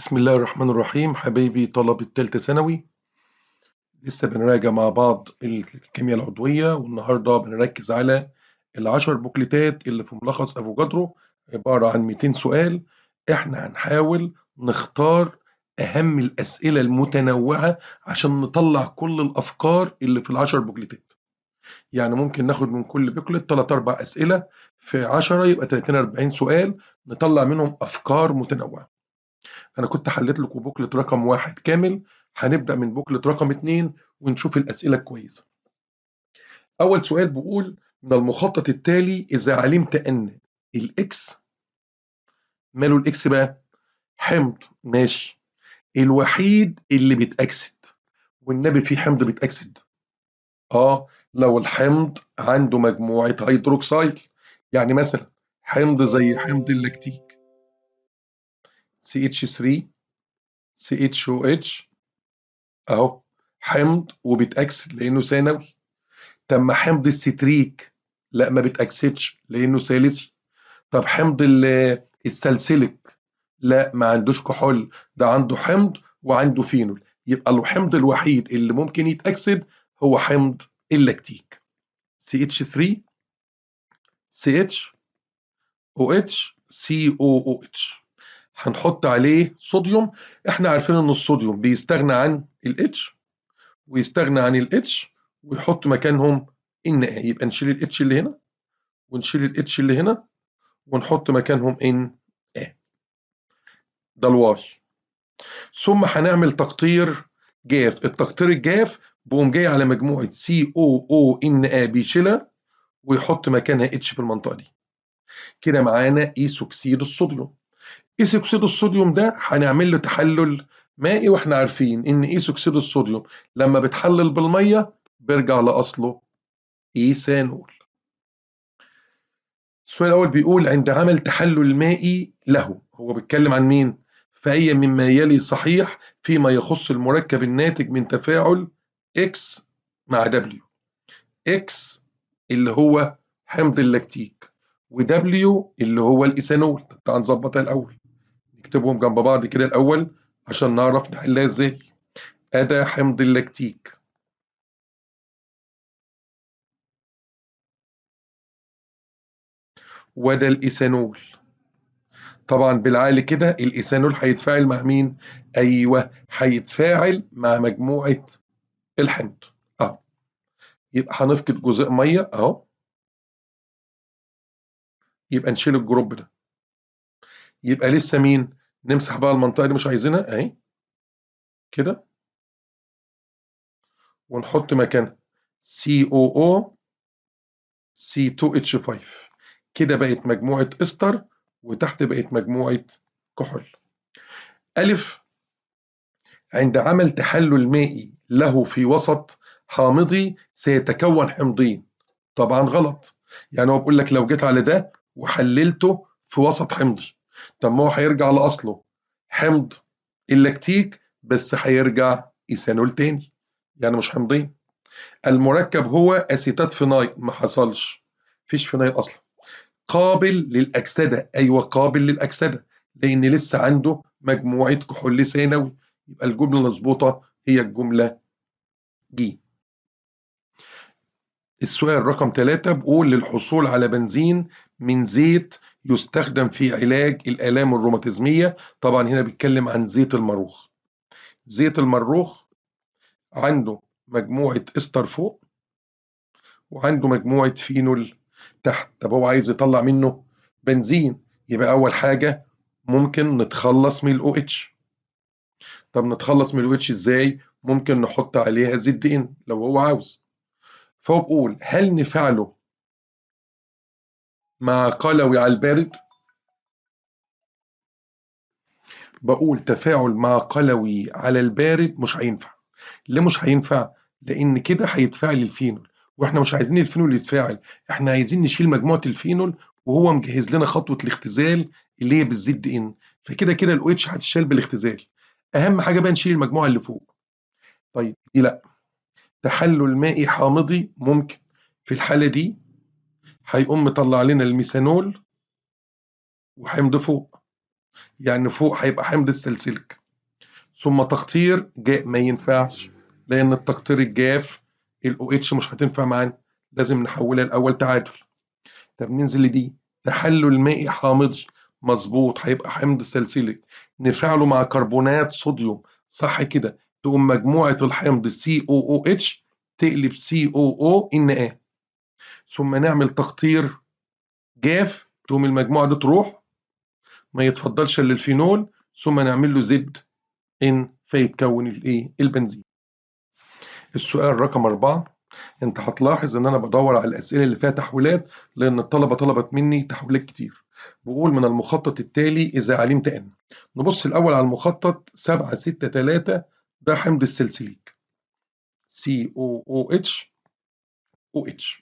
بسم الله الرحمن الرحيم. حبايبي طلبة تالتة ثانوي، لسه بنراجع مع بعض الكيمياء العضوية، والنهاردة بنركز على العشر بوكليتات اللي في ملخص أفوكادرو، عبارة عن 200 سؤال. احنا هنحاول نختار أهم الأسئلة المتنوعة عشان نطلع كل الأفكار اللي في العشر بوكليتات. يعني ممكن ناخد من كل بوكلت 3 4 أسئلة، في 10 يبقى 30 40 سؤال، نطلع منهم أفكار متنوعة. أنا كنت حليت لكم بوكلت رقم 1 كامل، هنبدأ من بوكلت رقم 2 ونشوف الأسئلة الكويسة. أول سؤال بيقول: من المخطط التالي إذا علمت أن الإكس، ماله الإكس بقى؟ حمض، ماشي، الوحيد اللي بيتأكسد، والنبي في حمض بيتأكسد. لو الحمض عنده مجموعة هيدروكسيل، يعني مثلا حمض زي حمض اللاكتيك CH3 CHOH، اهو حمض وبيتأكسد لأنه ثانوي. طب ما حمض الستريك، لا ما بيتأكسدش لأنه ثالثي. طب حمض السلسلك، لا ما عندوش كحول، ده عنده حمض وعنده فينول. يبقى الحمض الوحيد اللي ممكن يتأكسد هو حمض اللاكتيك CH3 CHOH COOH. هنحط عليه صوديوم. احنا عارفين ان الصوديوم بيستغنى عن الاتش ويستغنى عن الاتش ويحط مكانهم ان اي، يبقى نشيل الاتش اللي هنا ونشيل الاتش اللي هنا ونحط مكانهم ان اي، ده الواي. ثم هنعمل تقطير جاف. التقطير الجاف بقوم جاي على مجموعة سي او او ان اي بيشيلها ويحط مكانها اتش في المنطقة دي. كده معانا ايثوكسيد الصوديوم. ايثوكسيد الصوديوم ده هنعمل له تحلل مائي، واحنا عارفين ان ايثوكسيد الصوديوم لما بتحلل بالميه بيرجع لاصله ايثانول. السؤال الأول بيقول: عند عمل تحلل مائي له، هو بيتكلم عن مين؟ فأي مما يلي صحيح فيما يخص المركب الناتج من تفاعل X مع W. X اللي هو حمض اللاكتيك، و W اللي هو الإيثانول. طب تعال نظبطها الأول، نكتبهم جنب بعض كده الأول عشان نعرف نحلها إزاي. أدا حمض اللاكتيك، وده الإيثانول. طبعا بالعقل كده الايثانول هيتفاعل مع مين؟ ايوه هيتفاعل مع مجموعه الحمض اهو. يبقى هنفقد جزيء ميه اهو، يبقى نشيل الجروب ده. يبقى لسه مين؟ نمسح بقى المنطقه دي مش عايزينها اهي كده، ونحط مكانها COO C2H5. كده بقت مجموعه استر، وتحت بقت مجموعه كحول. ألف: عند عمل تحلل مائي له في وسط حامضي سيتكون حمضين. طبعا غلط. يعني هو بيقول لك لو جيت على ده وحللته في وسط حمضي، طب ما هو هيرجع لاصله حمض اللاكتيك، بس هيرجع ايثانول تاني، يعني مش حمضين. المركب هو اسيتات فينايل، ما حصلش، مفيش فينايل اصلا. قابل للاكسده، ايوه قابل للاكسده لان لسه عنده مجموعه كحول ثانوي. يبقى الجمله المظبوطه هي الجمله دي. السؤال رقم 3 بيقول: للحصول على بنزين من زيت يستخدم في علاج الآلام الروماتيزمية. طبعا هنا بيتكلم عن زيت المروخ. زيت المروخ عنده مجموعة استر فوق وعنده مجموعة فينول تحت. طب هو عايز يطلع منه بنزين، يبقى أول حاجة ممكن نتخلص من الأو اتش. طب نتخلص من الأو اتش إزاي؟ ممكن نحط عليها زد دي إن لو هو عاوز. فهو بيقول: هل نفعله مع قلوي على البارد؟ بقول تفاعل مع قلوي على البارد مش هينفع. ليه مش هينفع؟ لان كده هيتفاعل الفينول، واحنا مش عايزين الفينول يتفاعل، احنا عايزين نشيل مجموعه الفينول، وهو مجهز لنا خطوه الاختزال اللي هي بالزد ان. فكده كده الاو اتش هتشال بالاختزال. اهم حاجه بقى نشيل المجموعه اللي فوق. طيب دي لا. تحلل مائي حامضي ممكن. في الحاله دي هيقوم مطلع لنا الميثانول وحمض فوق، يعني فوق هيبقى حمض السلسلك، ثم تقطير ما ينفعش، لأن التقطير الجاف ال OH مش هتنفع معانا، لازم نحولها الأول تعادل. طب ننزل لدي، تحلل مائي حامضي، مظبوط، هيبقى حمض سلسلك، نفعله مع كربونات صوديوم، صح كده، تقوم مجموعة الحمض COOH تقلب COO، ثم نعمل تقطير جاف، تقوم المجموعة دي تروح، ما يتفضلش الا الفينول، ثم نعمل له زد ان فيتكون البنزين. السؤال رقم 4، انت هتلاحظ ان انا بدور على الاسئله اللي فيها تحويلات، لان الطلبه طلبت مني تحويلات كتير. بقول من المخطط التالي اذا علمت ان. نبص الاول على المخطط 7 6 3، ده حمض السلسليك COOH OH،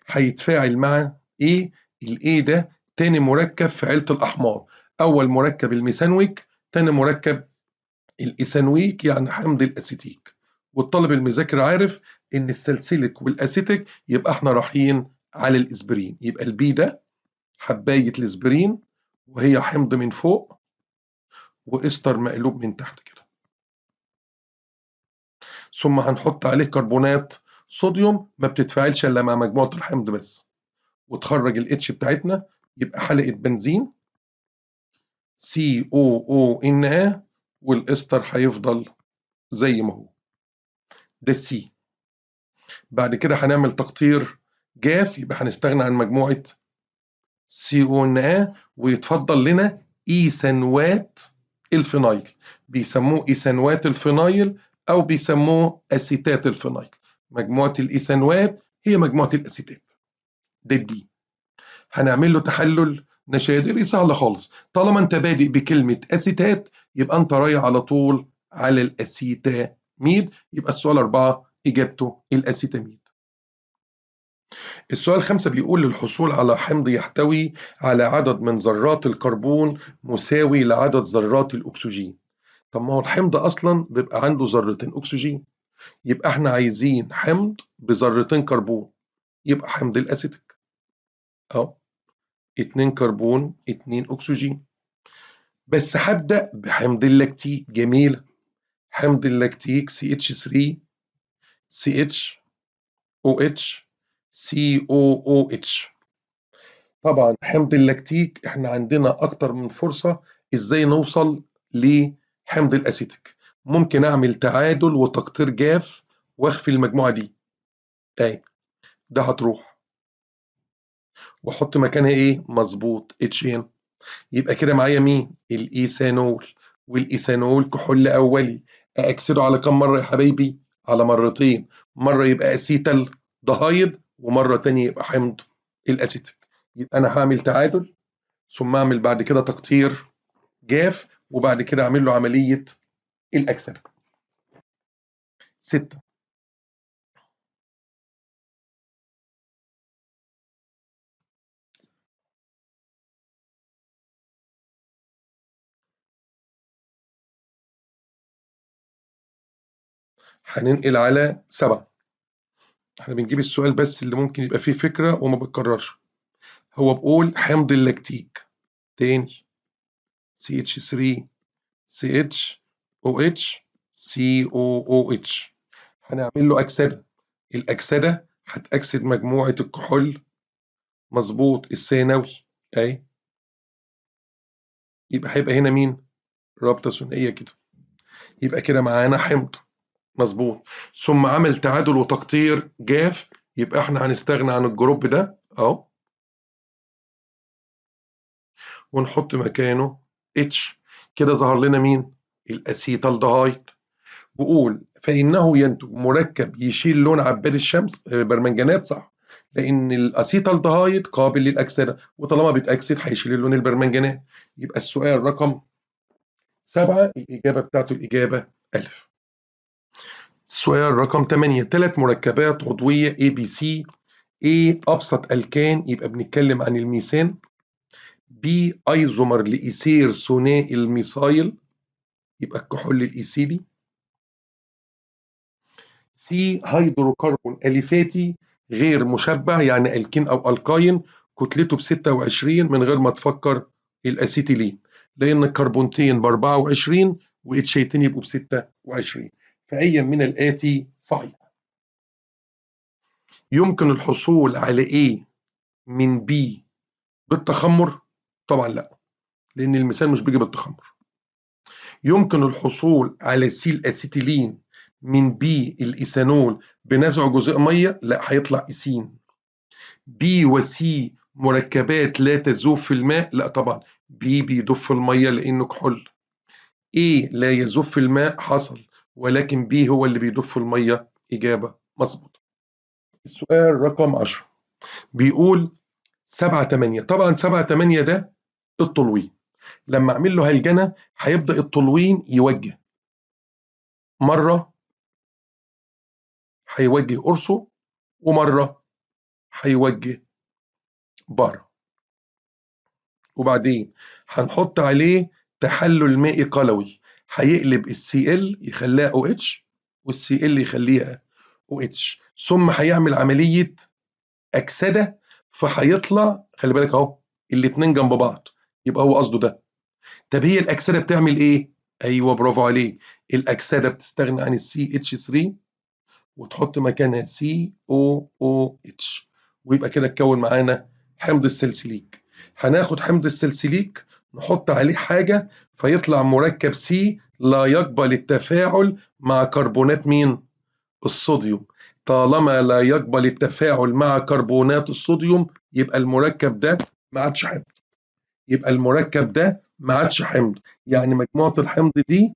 هيتفاعل مع ايه؟ الايه ده تاني مركب في عيله الاحماض، اول مركب الميثانويك، تاني مركب الايثانويك يعني حمض الاسيتيك. والطالب المذاكر عارف ان السلسلك والاسيتيك يبقى احنا رايحين على الاسبرين، يبقى البي ده حبايه الاسبرين، وهي حمض من فوق واستر مقلوب من تحت كده، ثم هنحط عليه كربونات صوديوم ما بتتفاعلش الا مع مجموعه الحمض بس، وتخرج الاتش بتاعتنا، يبقى حلقه بنزين COONA، والاستر هيفضل زي ما هو، ده السي. بعد كده هنعمل تقطير جاف، يبقى هنستغنى عن مجموعة CONA، ويتفضل لنا إيثانوات الفينايل، بيسموه إيثانوات الفينايل أو بيسموه أسيتات الفينايل. مجموعة الإيثانوات هي مجموعة الأسيتات، ده الدي. هنعمل له تحلل نشادري سهل خالص، طالما انت بادئ بكلمة أسيتات يبقى انت رايح على طول على الأسيتاميد، يبقى السؤال 4 إجابته الأسيتاميد. السؤال 5 بيقول للحصول على حمض يحتوي على عدد من ذرات الكربون مساوي لعدد ذرات الأكسجين. طب ما هو الحمض أصلا بيبقى عنده ذرتين أكسجين، يبقى احنا عايزين حمض بذرتين كربون، يبقى حمض الأسيتيك أهو، 2 كربون 2 أكسجين. بس هبدأ بحمض اللاكتيك، جميل، حمض اللاكتيك CH3 CHOH COOH. طبعا حمض اللاكتيك احنا عندنا اكتر من فرصة ازاي نوصل لحمض الاسيتيك، ممكن اعمل تعادل وتقطير جاف واخفي المجموعة دي، اهي ده هتروح واحط مكانها ايه؟ مظبوط HN. يبقى كده معايا مين؟ الايثانول، والايثانول كحول اولي، اكسده على كم مرة يا حبايبي؟ على مرتين، مرة يبقى اسيتال دهايد، ومرة تانية يبقى حمض الاسيتيك. يبقى انا هعمل تعادل، ثم اعمل بعد كده تقطير جاف، وبعد كده اعمل له عمليه الاكسده. 6، هننقل على 7. احنا بنجيب السؤال بس اللي ممكن يبقى فيه فكره وما بتكررش. هو بقول حمض اللاكتيك تاني CH3 CHOH COOH، هنعمل له اكسده، الاكسده هتاكسد مجموعه الكحول، مظبوط، الثانوي اهي، يبقى هيبقى هنا مين؟ رابطه ثنائيه كده، يبقى كده معانا حمض، مظبوط، ثم عمل تعادل وتقطير جاف، يبقى احنا هنستغنى عن الجروب ده اهو، ونحط مكانه اتش. كده ظهر لنا مين؟ الاسيتالدهايد. بقول فانه ينتج مركب يشيل لون عباد الشمس، برمنجانات، صح، لان الاسيتالدهايد قابل للاكسده، وطالما بيتاكسد هيشيل اللون البرمنجانات. يبقى السؤال رقم 7 الاجابه بتاعته الاجابه الف. السؤال رقم 8، 3 مركبات عضويه ABC. A أبسط ألكان يبقى بنتكلم عن الميثان، B أيزومر لإيثير ثنائي الميثايل يبقى الكحول الإيثيلي، C هيدروكربون أليفاتي غير مشبع يعني ألكين أو ألقاين كتلته ب 26 من غير ما تفكر الأسيتيلين، لأن الكربونتين ب24 واتشيتين يبقوا ب26. فأي من الآتي صحيح. يمكن الحصول على A من B بالتخمر؟ طبعا لا، لأن المثال مش بيجي بالتخمر. يمكن الحصول على C الأسيتيلين من B الإيثانول بنزع جزيء مية؟ لا، هيطلع إيثين. B و C مركبات لا تذوب في الماء؟ لا طبعا، B بيدوب في المية لأنه كحول. A لا يذوب في الماء، حصل، ولكن B هو اللي بيدوب في المية. إجابة مظبوطة. السؤال رقم 10 بيقول 7-8. طبعا 7-8 ده التلوين. لما أعمل له هلجنة هيبدأ التلوين يوجه، مرة هيوجه قرصه ومرة هيوجه بره. وبعدين هنحط عليه تحلل مائي قلوي، هيقلب الCl يخليها OH والCl يخليها OH، ثم هيعمل عملية أكسدة، فهيطلع، خلي بالك اهو الاتنين جنب بعض، يبقى هو قصده ده. طب هي الأكسدة بتعمل إيه؟ أيوه برافو عليك، الأكسدة بتستغني عن CH3 وتحط مكانها COOH، ويبقى كده اتكون معانا حمض السلسليك. هناخد حمض السلسليك نحط عليه حاجة فيطلع مركب C لا يقبل التفاعل مع كربونات مين؟ الصوديوم. طالما لا يقبل التفاعل مع كربونات الصوديوم يبقى المركب ده ما عادش حمض. يبقى المركب ده ما عادش حمض، يعني مجموعة الحمض دي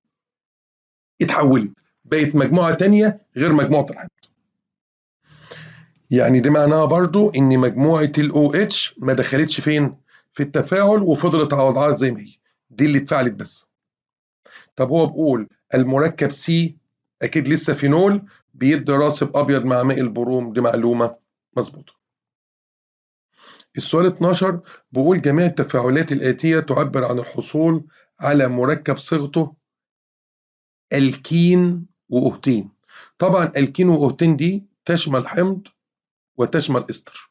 اتحولت بقت مجموعة تانية غير مجموعة الحمض. يعني دي معناها برضو ان مجموعة ال OH ما دخلتش فين؟ في التفاعل وفضلت على وضعها زي ما هي، دي اللي اتفاعلت بس. طب هو بيقول المركب C اكيد لسه فينول بيدي راسب ابيض مع ماء البروم، دي معلومة مظبوطة. السؤال 12 بيقول جميع التفاعلات الآتية تعبر عن الحصول على مركب صيغته الكين وأوهتين. طبعا الكين وأوهتين دي تشمل حمض وتشمل استر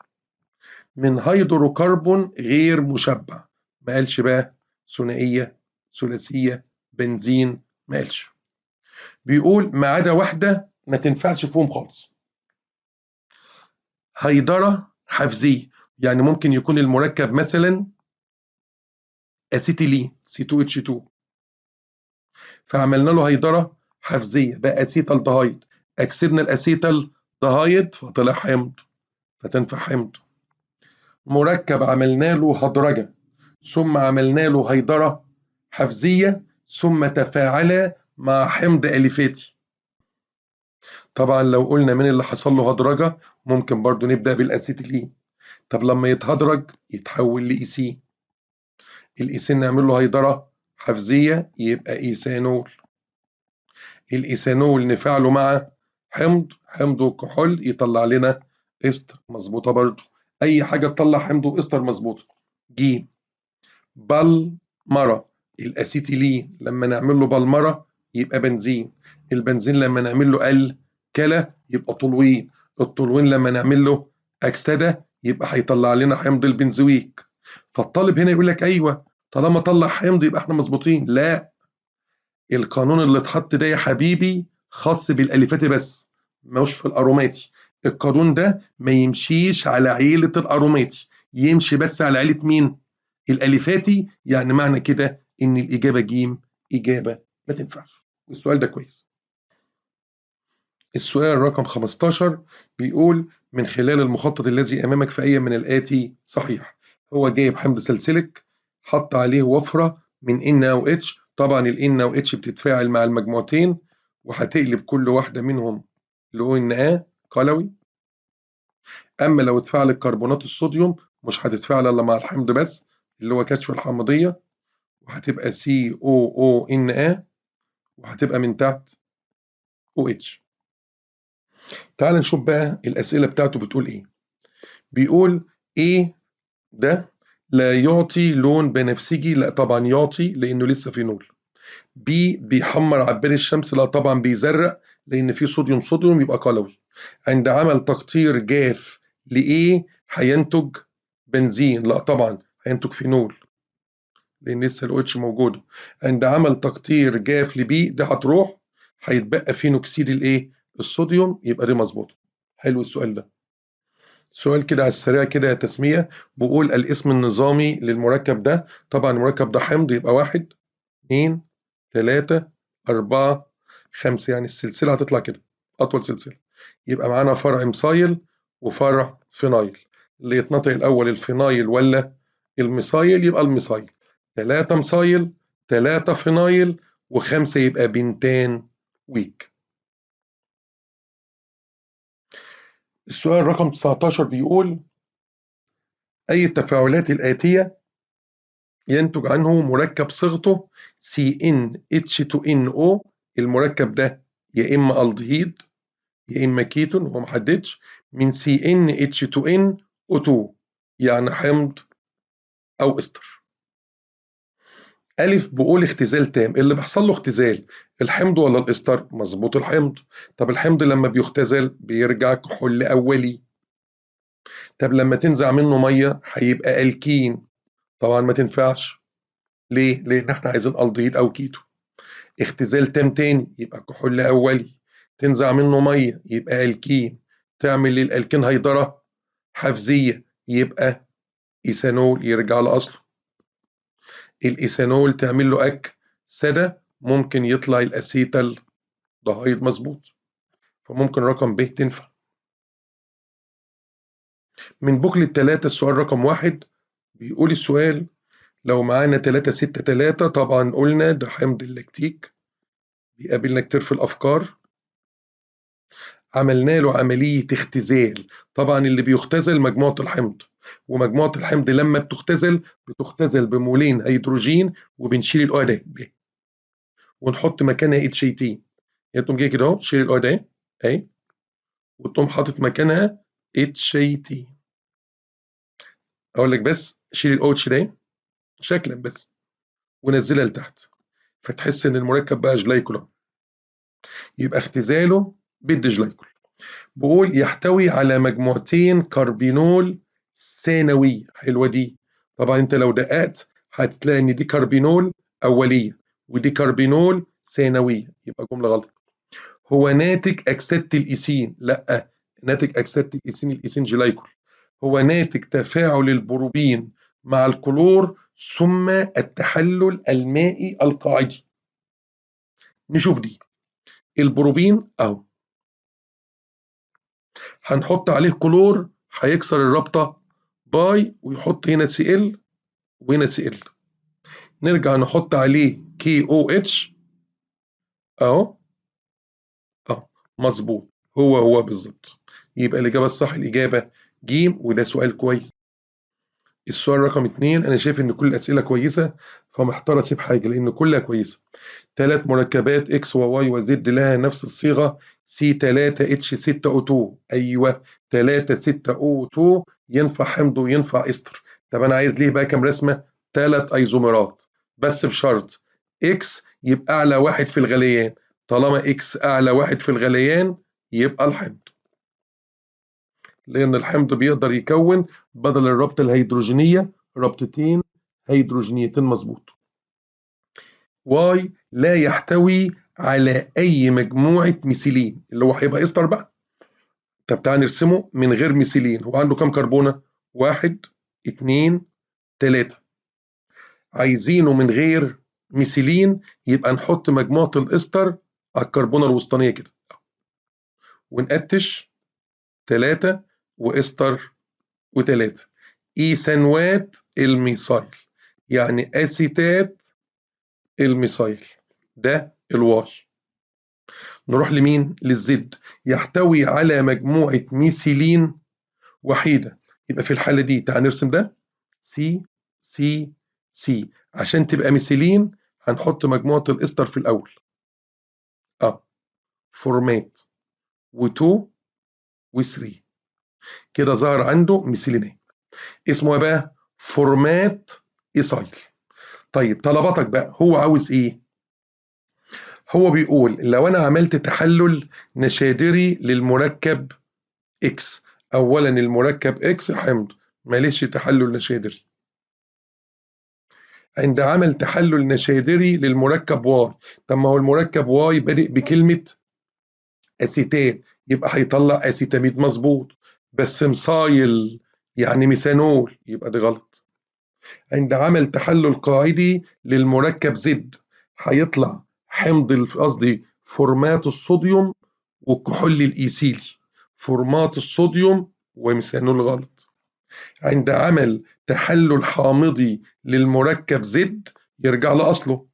من هيدروكربون غير مشبع. ما قالش بقى ثنائية، ثلاثية، بنزين، ما قالش. بيقول ما عدا واحدة ما تنفعش فيهم خالص، هيدرة حفزية. يعني ممكن يكون المركب مثلا أسيتيلين C2H2، فعملنا له هيدرة حفزية بقى أسيتال دهايد، أكسدنا الأسيتال دهايد فطلع حمض، فتنفع حمض. مركب عملنا له هدرجة ثم عملنا له هيدرة حفزية ثم تفاعل مع حمض أليفاتي. طبعا لو قلنا من اللي حصل له هدرجة ممكن برضو نبدأ بالأسيتيلين. طب لما يتهدرج يتحول لإيثين، الإيثين نعمل له هيدرة حفزية يبقى إيثانول، الإيثانول نفعله مع حمض وكحول يطلع لنا استر، مظبوطة برضو. أي حاجة تطلع حمض وإستر مظبوطة. ج بالمرة، الأسيتيلين لما نعمل له بالمرة يبقى بنزين، البنزين لما نعمل له الكلى يبقى تولوين، التولوين لما نعمل له أكسدة يبقى هيطلع لنا حمض البنزويك. فالطالب هنا يقول لك أيوه طالما طلع حمض يبقى احنا مظبوطين. لا، القانون اللي اتحط ده يا حبيبي خاص بالاليفاتي بس، مش في الاروماتي. القانون ده ما يمشيش على عيلة الاروماتي، يمشي بس على عيلة مين؟ الاليفاتي. يعني معنى كده ان الاجابة ج اجابة ما تنفعش. السؤال ده كويس. السؤال رقم 15 بيقول من خلال المخطط الذي امامك فأي من الآتي صحيح. هو جايب حمض سلسلك حط عليه وفرة من NaOH. طبعا ال NaOH بتتفاعل مع المجموعتين وهتقلب كل واحدة منهم ل ONA قلوي. اما لو اتفاعل كربونات الصوديوم مش هتتفاعل الا مع الحمض بس اللي هو كشف الحمضية، وهتبقى COONA وهتبقى من تحت OH. تعال نشوف بقى الأسئلة بتاعته بتقول إيه. بيقول إيه ده لا يعطي لون بنفسجي؟ لا طبعا يعطي لأنه لسه في نور. بي بيحمر عباد الشمس؟ لا طبعا بيزرق لأن فيه صوديوم يبقى قلوي. عند عمل تقطير جاف لإيه هينتج بنزين؟ لا طبعا هينتج فينول. لان لسه ال OH موجوده. عند عمل تقطير جاف لبي ده هتروح، هيتبقى فيه نكسيد الايه؟ الصوديوم، يبقى دي مظبوطه. حلو السؤال ده. سؤال كده على السريع كده يا تسميه، بقول الاسم النظامي للمركب ده. طبعا المركب ده حمض، يبقى 1 2 3 4 5، يعني السلسله هتطلع كده اطول سلسله. يبقى معانا فرع مصايل وفرع فينايل. اللي يتنطق الاول الفينايل ولا المصايل؟ يبقى المصايل. 3 مصايل 3 فينايل و5 يبقى بنتان ويك. السؤال رقم 19 بيقول أي التفاعلات الآتية ينتج عنه مركب صيغته CnH2nO؟ المركب ده يا إما ألدهيد يا إما كيتون، هو محددش، من CnH2nO2، يعني حمض أو إستر. ألف بقول اختزال تام. اللي بيحصل له اختزال الحمض ولا الإستر؟ مظبوط الحمض. طب الحمض لما بيختزل بيرجع كحول أولي. طب لما تنزع منه مية هيبقى ألكين، طبعا ما تنفعش. ليه؟ لأن احنا عايزين ألدهيد أو كيتو. اختزال تام تاني يبقى كحول أولي، تنزع منه مية يبقى ألكين، تعمل للألكين هيدرة حفزية يبقى إيثانول، يرجع لأصله. الإيثانول تعمل له أكسدة ممكن يطلع الأسيتال دهايد، مظبوط. فممكن رقم ب تنفع. من بوكلت 3 السؤال رقم 1 بيقول السؤال لو معانا 3 6 3، طبعا قلنا ده حمض اللاكتيك بيقابلنا كتير في الأفكار. عملنا له عملية اختزال. طبعا اللي بيختزل مجموعة الحمض، ومجموعة الحمض لما بتختزل بمولين هيدروجين، وبنشيل الأو ده ونحط مكانها اتش اي تي. يعني تقوم جاي كده اهو شيل الأو ده اهي، وتقوم حاطط مكانها اتش اي تي. اقول لك بس شيل الأو اتش ده شكلا بس ونزلها لتحت، فتحس ان المركب بقى جلايكول. يبقى اختزاله بالديجلايكول. بقول يحتوي على مجموعتين كربينول ثانوي. حلوه دي. طبعا انت لو دققت هتلاقي ان دي كربينول اوليه ودي كربينول ثانويه، يبقى جمله غلط. هو ناتج اكسده الايثين؟ لا، ناتج اكسده الايثين الايثين جلايكول. هو ناتج تفاعل البروبين مع الكلور ثم التحلل المائي القاعدي. نشوف دي. البروبين اهو، هنحط عليه كلور هيكسر الرابطه باي ويحط هنا سي ال وهنا سي ال. نرجع نحط عليه كي او اتش اهو اهو، مظبوط. هو بالظبط. يبقى الاجابه الصح الاجابه ج، وده سؤال كويس. السؤال رقم 2 انا شايف ان كل الاسئله كويسه، فمحتار اسيب حاجه لان كلها كويسه. 3 مركبات اكس وواي وزد لها نفس الصيغه C3H6O2. ايوه 3,6O2 ينفع حمض وينفع استر. طب انا عايز ليه بقى كام رسمه؟ 3 ايزومرات، بس بشرط اكس يبقى اعلى واحد في الغليان. طالما اكس اعلى واحد في الغليان يبقى الحمض، لأن الحمض بيقدر يكون بدل الرابطة الهيدروجينية رابطتين هيدروجينيتين، مظبوط. واي لا يحتوي على أي مجموعة ميثيلين، اللي هو هيبقى إستر بقى. طب تعالى نرسمه من غير ميثيلين. هو عنده كام كربونة؟ 1 2 3. عايزينه من غير ميثيلين، يبقى نحط مجموعة الإستر على الكربونة الوسطانية كده ونقتش 3 وإستر و3 إيثانوات الميثايل، يعني أسيتات الميثايل. ده الواي. نروح لمين؟ للزد. يحتوي على مجموعة ميثيلين وحيدة. يبقى في الحالة دي تعال نرسم ده سي سي سي. عشان تبقى ميثيلين هنحط مجموعة الإستر في الأول فورمات و2 و3 كده ظهر عنده ميثيلينات. اسمه إيه بقى؟ فورمات إيثايل. طيب طلباتك بقى، هو عاوز ايه؟ هو بيقول لو انا عملت تحلل نشادري للمركب اكس. اولا المركب اكس حمض، ماليش تحلل نشادري. عند عمل تحلل نشادري للمركب واي. طب ما هو المركب واي بادئ بكلمة أسيتات، يبقى هيطلع أسيتاميد مظبوط، بس مصايل يعني ميثانول، يبقى ده غلط. عند عمل تحلل قاعدي للمركب زد هيطلع حمض قصدي فورمات الصوديوم والكحول الإيثيلي، فورمات الصوديوم وميثانول غلط. عند عمل تحلل حامضي للمركب زد يرجع لأصله،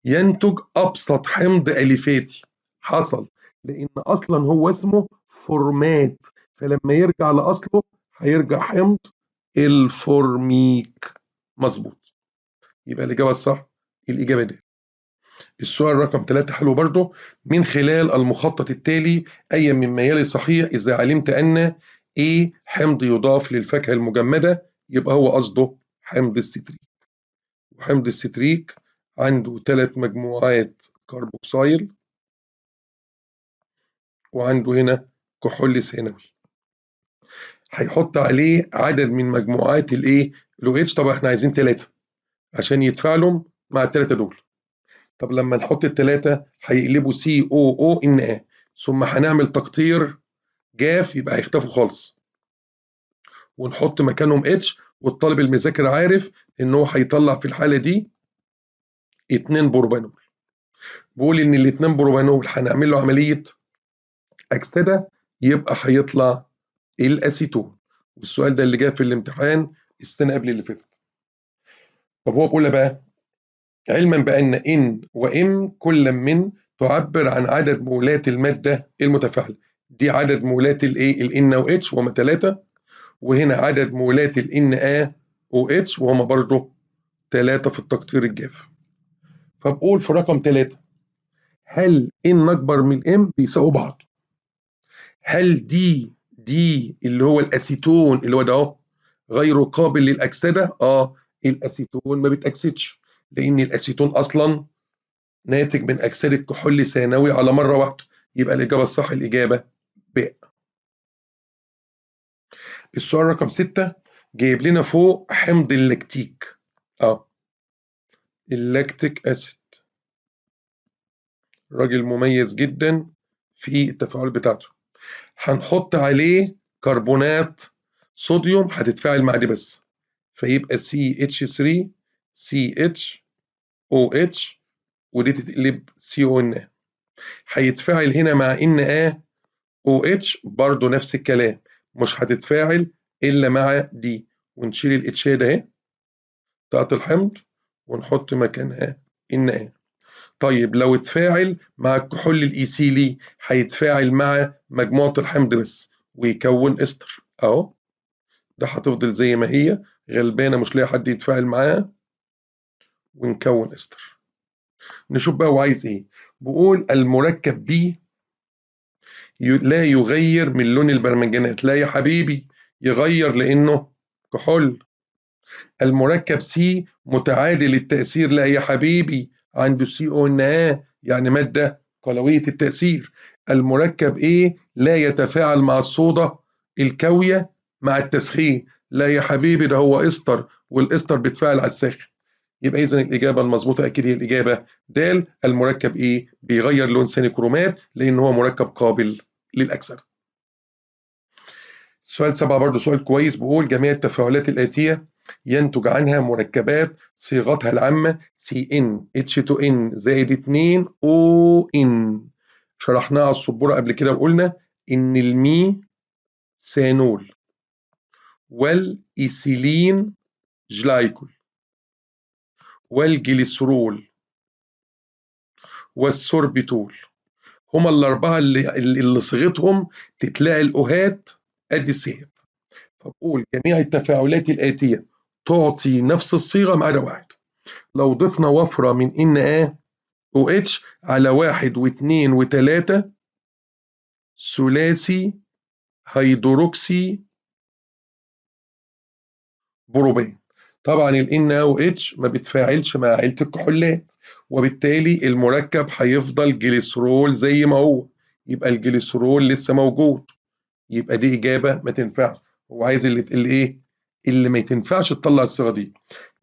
ينتج أبسط حمض أليفاتي. حصل لأن أصلا هو اسمه فورمات، فلما يرجع لأصله هيرجع حمض الفورميك. مظبوط، يبقى الإجابة الصح الإجابة دي. السؤال رقم 3 حلو برضه. من خلال المخطط التالي أي مما يلي صحيح إذا علمت أن A حمض يضاف للفاكهة المجمدة، يبقى هو قصده حمض الستريك. وحمض الستريك عنده 3 مجموعات كربوكسيل، وعنده هنا كحول ثانوي، هيحط عليه عدد من مجموعات الايه الOH. طبعا احنا عايزين 3 عشان يتفاعلوا مع ال3 دول. طب لما نحط ال3 هيقلبوا COONA، ثم هنعمل تقطير جاف يبقى هيختفوا خالص، ونحط مكانهم H. والطالب المذاكر عارف ان هو هيطلع في الحالة دي 2 بروبانول. بقول ان ال2 بروبانول هنعمل له عملية أكسدة، يبقى هيطلع الأسيتون. والسؤال ده اللي جه في الامتحان السنة قبل اللي فاتت. طب هو بيقول بقى علما بأن إن وإم كل من تعبر عن عدد مولات المادة المتفاعلة. دي عدد مولات الايه الN وH وهم 3، وهنا عدد مولات الNA وH وهم برضه 3 في التقطير الجاف. فبقول في رقم 3 هل N أكبر من M بيساووا بعض؟ هل دي اللي هو الأسيتون اللي هو ده أهو غير قابل للأكسدة؟ الأسيتون ما بيتأكسدش، لأن الأسيتون أصلا ناتج من أكسدة كحول ثانوي على مرة واحدة. يبقى الإجابة الصح الإجابة ب. السؤال رقم 6 جايب لنا فوق حمض اللاكتيك. اللاكتيك أسيد راجل مميز جدا في التفاعل بتاعته. هنحط عليه كربونات صوديوم هتتفاعل مع دي بس، فيبقى CH3 CHOH، ودي تتقلب CONA. هيتفاعل هنا مع NaOH برضو نفس الكلام، مش هتتفاعل إلا مع دي، ونشيل الاتش ده اهي بتاعت الحمض ونحط مكانها Na. طيب لو اتفاعل مع الكحول الإيثيلي هيتفاعل مع مجموعة الحمض بس ويكون استر أهو. ده هتفضل زي ما هي غلبانة مش لاقي حد يتفاعل معاها، ونكون استر. نشوف بقى هو عايز ايه. بقول المركب بي لا يغير من لون البرمنجانات. لا يا حبيبي يغير لأنه كحول. المركب سي متعادل التأثير. لا يا حبيبي عنده CONA يعني مادة قلوية التأثير. المركب A لا يتفاعل مع الصودا الكاوية مع التسخين. لا يا حبيبي ده هو إستر، والإستر بيتفاعل على الساخن. يبقى إذن الإجابة المظبوطة أكيد هي الإجابة د. المركب A بيغير لون ثاني كرومات لأن هو مركب قابل للأكسدة. السؤال 7 برضه سؤال كويس. بيقول جميع التفاعلات الآتية ينتج عنها مركبات صيغتها العامة CnH2n زائد 2ON. شرحناها على السبورة قبل كده وقلنا إن الميثانول والإيثيلين جلايكول والجليسرول والسوربيتول هما الأربعة اللي صيغتهم تتلاقي الأوهات قد السهات. فبقول جميع التفاعلات الآتية تعطي نفس الصيغة ما عدا واحد. لو ضفنا وفرة من NaOH على 1 و2 و3 ثلاثي هيدروكسي بروبان. طبعا ال NaOH ما بتفاعلش مع عيلة الكحولات، وبالتالي المركب هيفضل جليسرول زي ما هو، يبقى الجليسرول لسه موجود. يبقى دي إجابة ما تنفعش. هو عايز اللي ايه اللي ما تنفعش تطلع الصيغه دي.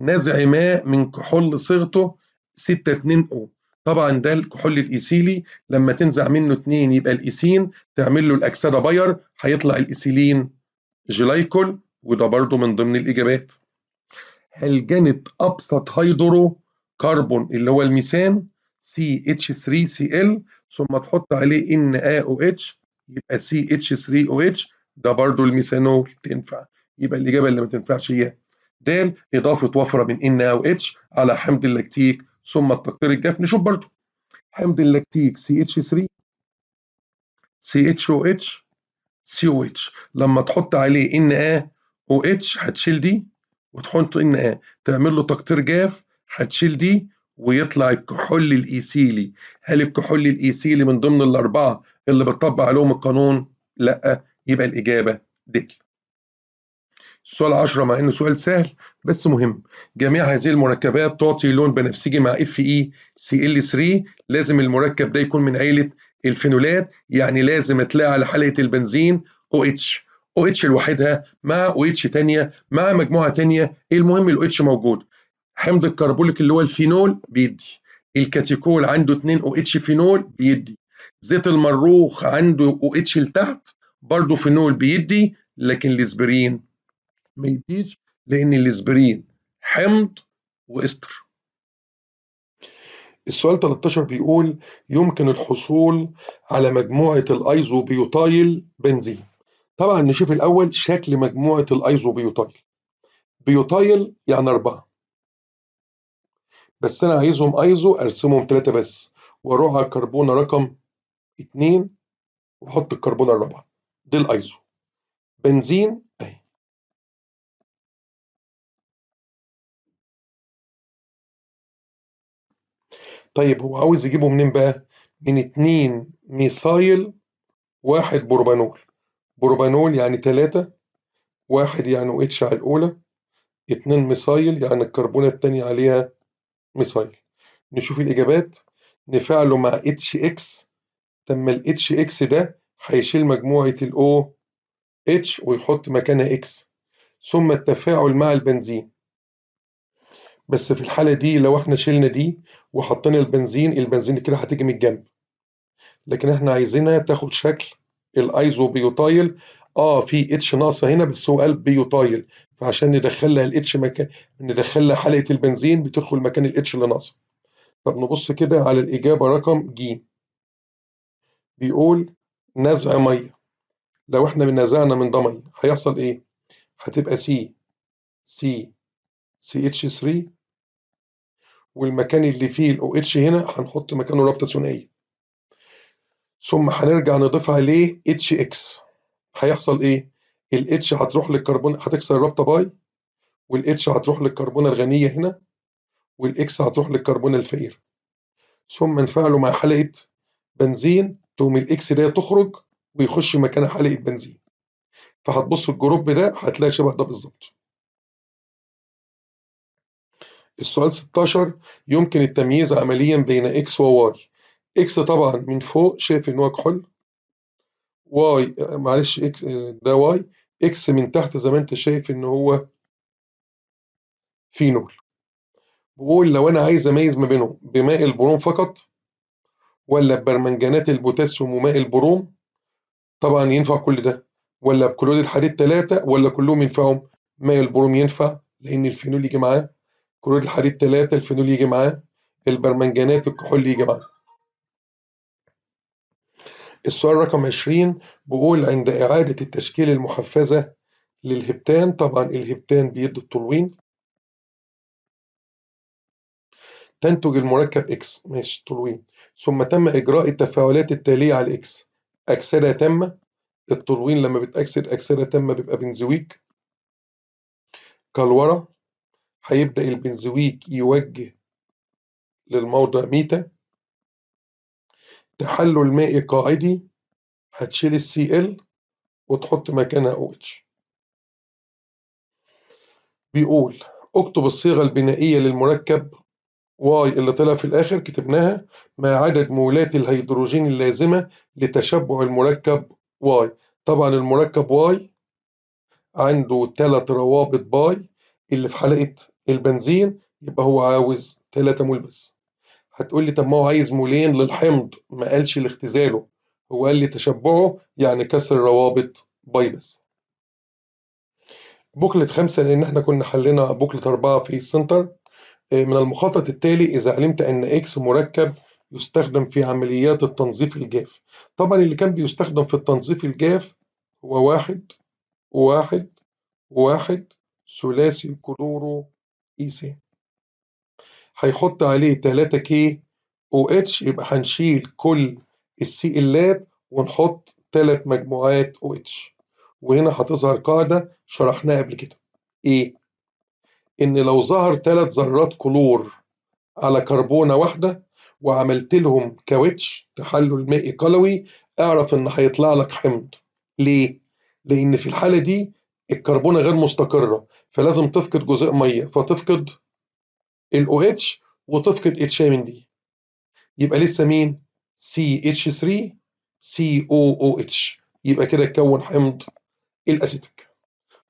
نزع ماء من كحول صيغته 6,2O. طبعا ده الكحول الايثيلي، لما تنزع منه 2 يبقى الايثين، تعمل له الاكسده باير، هيطلع الايثيلين جلايكول، وده برضو من ضمن الاجابات. هلجنة ابسط هيدرو كربون اللي هو الميثان CH3Cl، ثم تحط عليه NaOH يبقى CH3OH، ده برضو الميثانول تنفع. يبقى الإجابة اللي ما تنفعش هي د، إضافة وفرة من NaOH على حمض اللاكتيك ثم التقطير الجاف. نشوف برضو حمض اللاكتيك CH3 CHOH COH، لما تحط عليه NaOH هتشيل دي وتحط Na، تعمل له تقطير جاف، هتشيل دي ويطلع الكحول الايثيلي. هل الكحول الايثيلي من ضمن الاربعه اللي بتطبق عليهم القانون؟ لا، يبقى الاجابه د. السؤال 10 مع انه سؤال سهل بس مهم. جميع هذه المركبات تعطي لون بنفسجي مع FeCl3. لازم المركب ده يكون من عيله الفينولات، يعني لازم تلاقي على حلقه البنزين OH لوحدها مع OH تانية مع مجموعه تانية، المهم الOH موجود. حمض الكربوليك اللي هو الفينول بيدي، الكاتيكول عنده 2 OH فينول بيدي، زيت المروخ عنده OH لتحت برضه فينول بيدي، لكن الاسبرين ما يديش لان الاسبرين حمض واستر. السؤال 13 بيقول يمكن الحصول على مجموعة الايزوبيوتايل بنزين. طبعا نشوف الاول شكل مجموعة الايزوبيوتايل. بيوتايل يعني 4، بس انا عايزهم ايزو ارسمهم 3 بس، واروح على الكربونة رقم 2 واحط الكربونة الرابعة، دي الايزو. بنزين اهي. طيب هو عاوز يجيبه منين بقى؟ من 2 ميثايل 1 بروبانول. بروبانول يعني 3، 1 يعني اتش على الأولى، 2 ميثايل يعني الكربونة التانية عليها ميثايل. نشوف الإجابات. نفعله مع اتش اكس، لما الاتش اكس ده هيشيل مجموعة الاو اتش ويحط مكانها اكس، ثم التفاعل مع البنزين. بس في الحالة دي لو احنا شلنا دي وحطينا البنزين كده هتيجي من الجنب، لكن احنا عايزينها تاخد شكل الايزوبيوتايل. في اتش ناقصه هنا بس هو قال بيوتايل، فعشان ندخلها الاتش مكان، ندخلها حلقه البنزين بتدخل مكان الاتش اللي ناقصه. طب نبص كده على الاجابه رقم ج. بيقول نزع ميه. لو احنا نزعنا من ده ميه هيحصل ايه؟ هتبقى سي اتش 3، والمكان اللي فيه الاو اتش هنا هنحط مكانه رابطه ثنائيه، ثم هنرجع نضيف عليه اتش اكس. هيحصل ايه؟ الاتش هتروح للكربون، هتكسر الرابطه باي، والاتش هتروح للكربونه الغنيه هنا، والاكس هتروح للكربونه الفقير، ثم نفعله مع حلقه بنزين، تقوم الاكس ده تخرج ويخش مكانها حلقه بنزين. فهتبص الجروب ده هتلاقي شبه ده بالظبط. السؤال 16 يمكن التمييز عمليا بين اكس وواي. اكس طبعا من فوق شايف ان هو كحول، واي معلش اكس ده واي، اكس من تحت زي ما انت شايف ان هو فينول. بقول لو انا عايز اميز ما بينهم بماء البروم فقط ولا ببرمنجانات البوتاسيوم وماء البروم، طبعا ينفع كل ده، ولا بكلوريد الحديد 3 ولا كلهم ينفعهم. ماء البروم ينفع لان الفينول يجي معاه، كلوريد الحديد 3 الفينول يجي معاه، البرمنجانات الكحول يجي معاه. السؤال رقم 20 بيقول عند إعادة التشكيل المحفزة للهبتان، طبعا الهبتان بيدي التولوين، تنتج المركب اكس، ماشي تولوين، ثم تم اجراء التفاعلات التاليه على الاكس. اكسده تامه، التولوين لما بتاكسد اكسده تامه بيبقى بنزويك. كالورا، هيبدا البنزويك يوجه للموضع ميتا. تحلل مائي قاعدي، هتشيل السي ال وتحط مكانها او اتش. بيقول اكتب الصيغه البنائيه للمركب واي اللي طلع في الآخر كتبناها مع عدد مولات الهيدروجين اللازمة لتشبع المركب واي. طبعا المركب واي عنده 3 روابط باي اللي في حلقة البنزين، يبقى هو عاوز 3 مول بس. هتقول لي طب ما هو عايز مولين للحمض، ما قالش لاختزاله، هو قال لي تشبعه يعني كسر روابط باي بس. بوكلة 5 لأن احنا كنا حلينا بوكلة 4 في السنتر. من المخطط التالي إذا علمت أن إكس مركب يستخدم في عمليات التنظيف الجاف. طبعا اللي كان بيستخدم في التنظيف الجاف هو 1 ثلاثي كلورو إيثان، هيحط عليه 3 كي او اتش، يبقى هنشيل كل السي الات ونحط 3 مجموعات او اتش. وهنا هتظهر قاعدة شرحناها قبل كده، ايه؟ ان لو ظهر 3 ذرات كلور على كربونة واحدة وعملت لهم كاوتش تحلل مائي قلوي، اعرف ان هيطلع لك حمض. ليه؟ لان في الحالة دي الكربونة غير مستقرة، فلازم تفقد جزيء مية، فتفقد الاو اتش وتفقد اتش من دي، يبقى لسه مين؟ CH3 COOH، يبقى كده اتكون حمض الاسيتيك.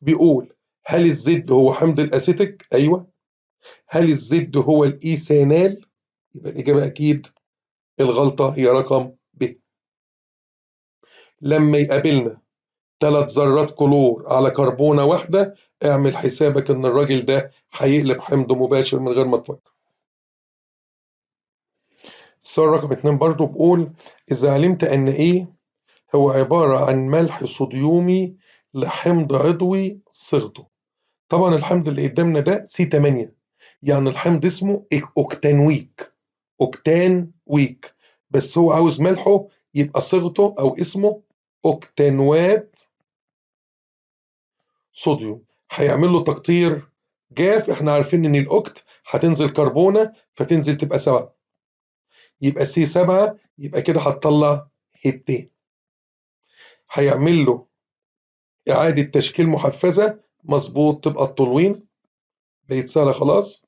بيقول هل الزد هو حمض الاسيتيك؟ ايوه. هل الزد هو الايثانال؟ يبقى الاجابه اكيد الغلطه هي رقم ب. لما يقابلنا 3 ذرات كلور على كربونه واحده، اعمل حسابك ان الراجل ده هيقلب حمض مباشر من غير ما تفكر. السؤال رقم 2 برضو بيقول اذا علمت ان ايه هو عبارة عن ملح صوديومي لحمض عضوي صيغته. طبعا الحمض اللي قدامنا ده C8، يعني الحمض اسمه اوكتانويك، اوكتان ويك، بس هو عاوز ملحه يبقى صيغته او اسمه اوكتانوات صوديوم. هيعمل له تقطير جاف، احنا عارفين ان الاوكت هتنزل كربونة فتنزل تبقى 7، يبقى C7، يبقى كده هتطلع هيبتين. هيعمل له إعادة تشكيل محفزة، مظبوط، تبقى التولوين. بقت سهلة خلاص.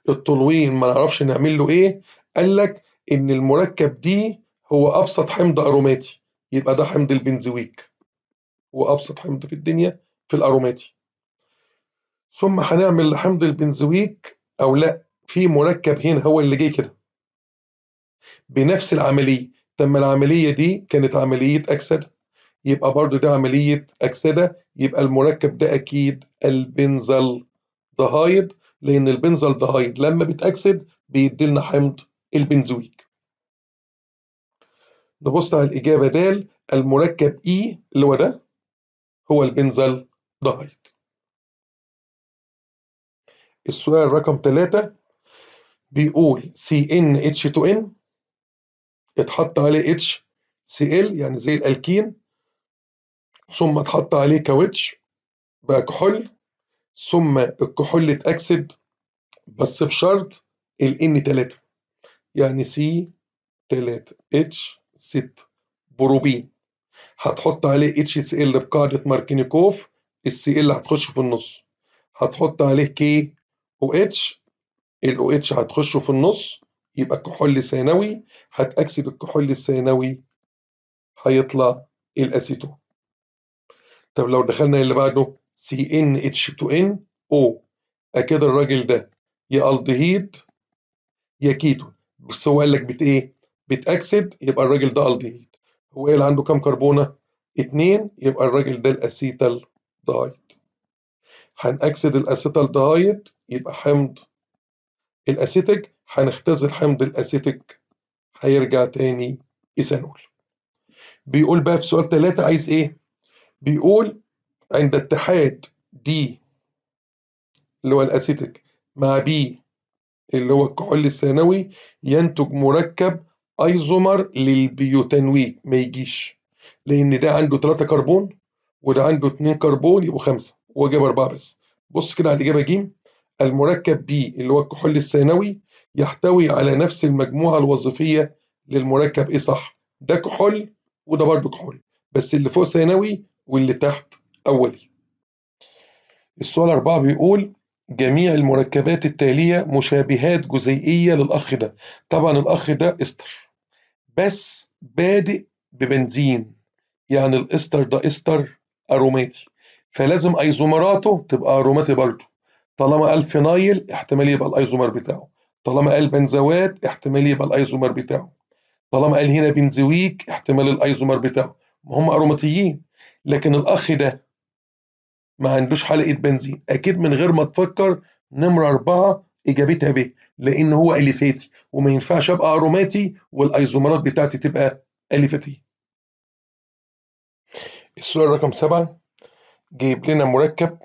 التولوين ما نعرفش نعمل له إيه، قال لك إن المركب دي هو أبسط حمض أروماتي، يبقى ده حمض البنزويك، هو أبسط حمض في الدنيا في الأروماتي. ثم هنعمل لحمض البنزويك، أو لأ، في مركب هنا هو اللي جاي كده بنفس العملية. تم العملية دي كانت عملية أكسدة، يبقى برضو ده عملية أكسدة، يبقى المركب ده أكيد البنزل دهايد، لأن البنزل دهايد لما بيتأكسد بيديلنا حمض البنزويك. نبص على الإجابة د، المركب E اللي هو ده هو البنزل دهايد. السؤال رقم 3 بيقول CnH2n اتحط عليه HCl يعني زي الألكين، ثم اتحط عليه كاوتش بقى كحول، ثم الكحول اتأكسد بس بشرط ال N3، يعني C3H6 بروبين، هتحط عليه HCl بقاعدة ماركينيكوف، الCl هتخش في النص، هتحط عليه KOH، ال OH هتخش في النص، يبقى كحول ثانوي، هتأكسد الكحول الثانوي هيطلع الأسيتون. طب لو دخلنا اللي بعده CnH2nO، أكيد الراجل ده يا ألدهيد يا كيتون، بس هو قال لك ايه؟ بتأكسد، يبقى الراجل ده ألدهيد. هو قال عنده كام كربونة؟ 2، يبقى الراجل ده الأسيتال دهايد. هنأكسد الأسيتال دهايد يبقى حمض الأسيتيك، هنختزل حمض الأسيتيك هيرجع تاني إيثانول. بيقول بقى في سؤال 3 عايز إيه؟ بيقول عند اتحاد دي اللي هو الأسيتيك مع بي اللي هو الكحول الثانوي ينتج مركب ايزومر للبيوتانويك. ما يجيش، لان ده عنده 3 كربون وده عنده 2 كربون، يبقوا 5 وهو جاب 4 بس. بص كده على الاجابه ج، المركب بي اللي هو الكحول الثانوي يحتوي على نفس المجموعه الوظيفيه للمركب ايه، صح؟ ده كحول وده برضه كحول، بس اللي فوق ثانوي واللي تحت اولي. السؤال 4 بيقول جميع المركبات التالية مشابهات جزيئية للأخ ده. طبعا الأخ ده إستر بس بادئ ببنزين، يعني الإستر ده إستر أروماتي، فلازم ايزومراته تبقى اروماتي برضه. طالما قال فينايل احتمال يبقى الايزومر بتاعه، طالما قال بنزوات احتمال يبقى الايزومر بتاعه، طالما قال هنا بنزويك احتمال الايزومر بتاعه. ما هم اروماتيين. لكن الاخ ده ما عندوش حلقة بنزين، اكيد من غير ما تفكر نمرة 4 اجابتها ب، لان هو اليفاتي وما ينفعش ابقى اروماتي والايزومرات بتاعتي تبقى اليفاتية. السؤال رقم 7 جايب لنا مركب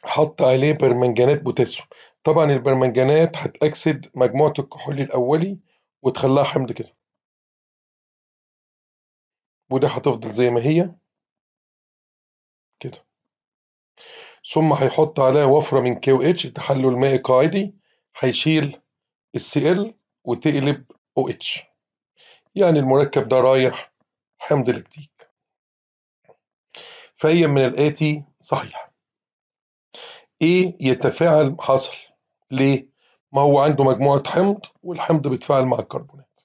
حط عليه برمنجانات بوتاسيوم. طبعا البرمنجانات هتأكسد مجموعة الكحول الأولي وتخليها حمض كده، وده هتفضل زي ما هي كده. ثم هيحط عليها وفرة من كيو اتش تحلل مائي قاعدي، هيشيل السي ال وتقلب او اتش، يعني المركب ده رايح حمض لاكتيك. فهي من الآتي صحيح. ايه يتفاعل حصل ليه؟ ما هو عنده مجموعة حمض والحمض بيتفاعل مع الكربونات.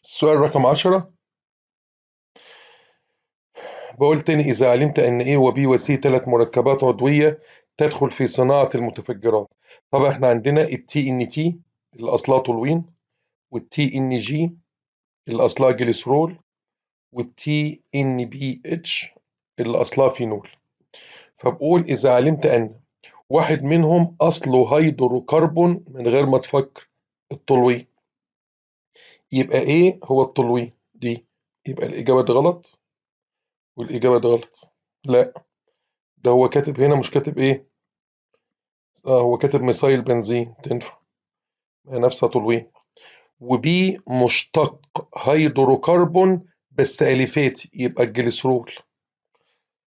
السؤال رقم 10 بقول تاني إذا علمت أن A و B و C 3 مركبات عضوية تدخل في صناعة المتفجرات. طبعا احنا عندنا ال TNT اللي أصلها تولوين، وال TNG اللي أصلها جليسرول، وال TNBH اللي أصلها فينول. فبقول إذا علمت أن واحد منهم أصله هيدروكربون من غير ما تفكر التولوين، يبقى إيه هو التولوين دي؟ يبقى الإجابة دي غلط والإجابة دي غلط. لا، ده هو كاتب هنا مش كاتب إيه؟ هو كاتب ميثايل بنزين تنفع نفسها تولوين. وبي مشتق هيدروكربون بس أليفاتي يبقى الجليسرول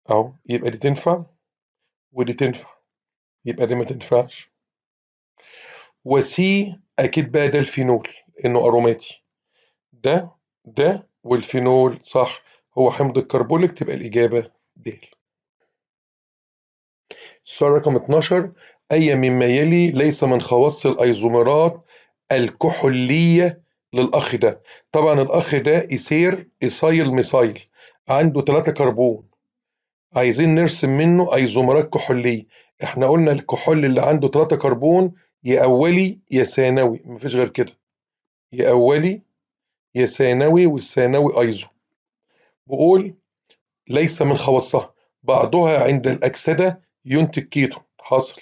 أهو، يبقى دي تنفع ودي تنفع، يبقى دي ما تنفعش. وسي أكيد بقى ده الفينول إنه أروماتي، ده والفينول صح هو حمض الكربوليك، تبقى الإجابة د. السؤال رقم 12 أي مما يلي ليس من خواص الأيزومرات الكحولية للأخ ده. طبعا الأخ ده إيسايل ميثايل عنده 3 كربون، عايزين نرسم منه أيزومرات كحولية. احنا قلنا الكحول اللي عنده 3 كربون يا أولي يا ثانوي، مفيش غير كده، يا أولي يا ثانوي، والثانوي أيزو. بقول ليس من خواصها بعضها عند الأكسدة ينتج كيتون حصل،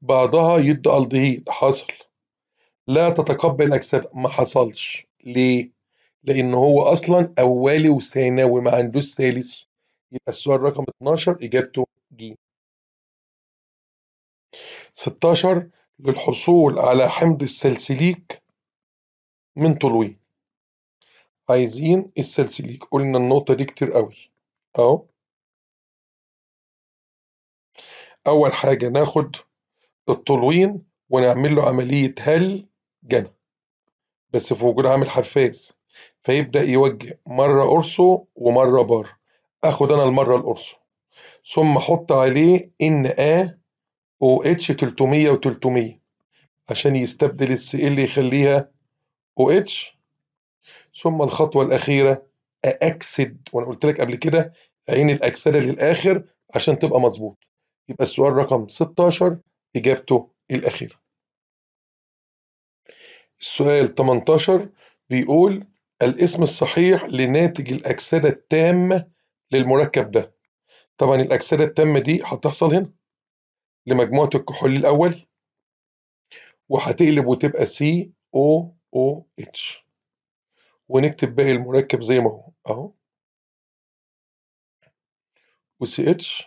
بعضها يدي ألدهيد حصل، لا تتقبل أكسدة ما حصلش. ليه؟ لأن هو أصلا أولي وثانوي ما عندوش ثالثي. يبقى السؤال رقم 12 إجابته ج. 16 للحصول على حمض السلسليك من تولوين. عايزين السلسليك، قلنا النقطة دي كتير قوي أهو. أول حاجة ناخد التولوين ونعمل له عملية هل جنى بس في وجود عامل حفاز، فيبدأ يوجه مرة قرصه ومرة بار. اخد انا المرة القرصه، ثم احط عليه NaOH 300 و300 عشان يستبدل السي اللي يخليها OH. ثم الخطوة الأخيرة أأكسد، وأنا قلت لك قبل كده عين الأكسدة للآخر عشان تبقى مظبوط. يبقى السؤال رقم 16 إجابته الأخيرة. السؤال 18 بيقول الاسم الصحيح لناتج الأكسدة التامة للمركب ده. طبعا الأكسدة التامة دي هتحصل هنا لمجموعة الكحول الأول وهتقلب وتبقى COOH، ونكتب باقي المركب زي ما هو أهو، وCH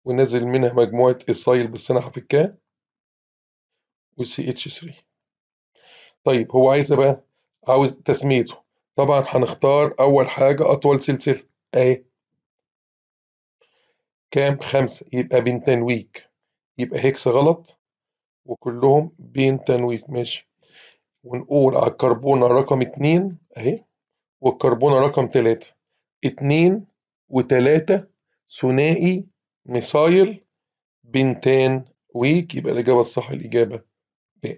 ونزل منها مجموعة إيثايل بس أنا هفكها وCH3. طيب هو عايز بقى عاوز تسميته. طبعا هنختار أول حاجة أطول سلسلة أهي كام 5 يبقى بنتانويج، يبقى هيكس غلط وكلهم بنتانويج ماشي. ونقول على الكربونة رقم 2 أهي والكربونة رقم 3، 2 و3 ثنائي ميثايل بنتان ويك، يبقى الإجابة الصح الإجابة ب.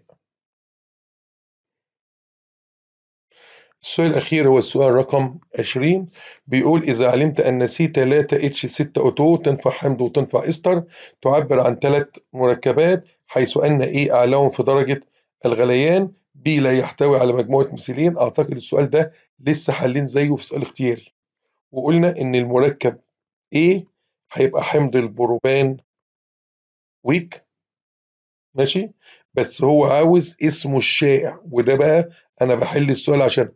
السؤال الأخير هو السؤال رقم 20، بيقول إذا علمت أن C3H6O2 تنفع حمض وتنفع إستر تعبر عن 3 مركبات، حيث أن A أعلاهم في درجة الغليان، B لا يحتوي على مجموعة ميثيلين. أعتقد السؤال ده لسه حالين زيه في سؤال اختياري، وقلنا إن المركب A هيبقى حمض البروبان ويك، ماشي، بس هو عاوز اسمه الشائع، وده بقى أنا بحل السؤال عشان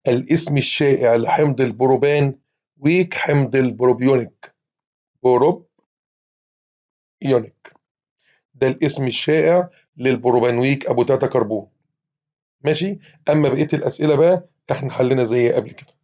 الاسم الشائع لحمض البروبان ويك حمض البروبيونيك. بروبيونيك ده الاسم الشائع للبروبانويك ابو 3 كربون، ماشي. اما بقيه الاسئله بقى احنا حلنا زي قبل كده.